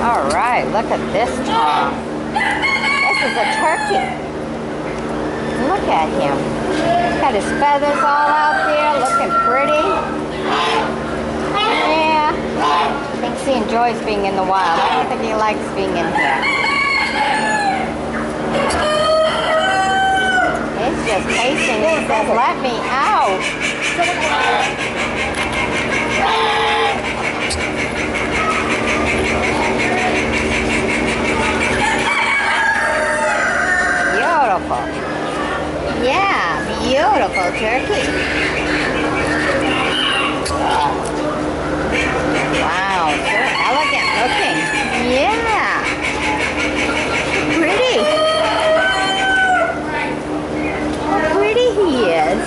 All right, look at this Tom. This is a turkey. Look at him. He's got his feathers all out there, looking pretty. Yeah. Thinks he enjoys being in the wild. I don't think he likes being in here. He's just pacing. He says, "Let me out." Beautiful. Yeah, beautiful turkey. Wow, so elegant looking. Yeah. Pretty. How pretty he is.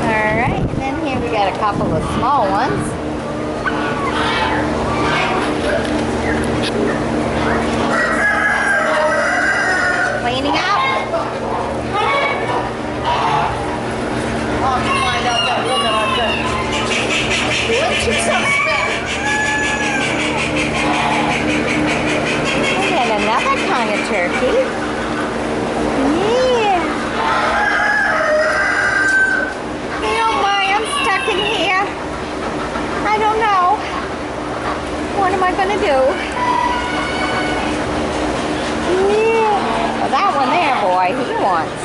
Alright, and then here we got a couple of small ones. Cleaning up. And another kind of turkey. Yeah. You know why I'm stuck in here? I don't know. What am I gonna do? Yeah. Well, that one there, boy, he wants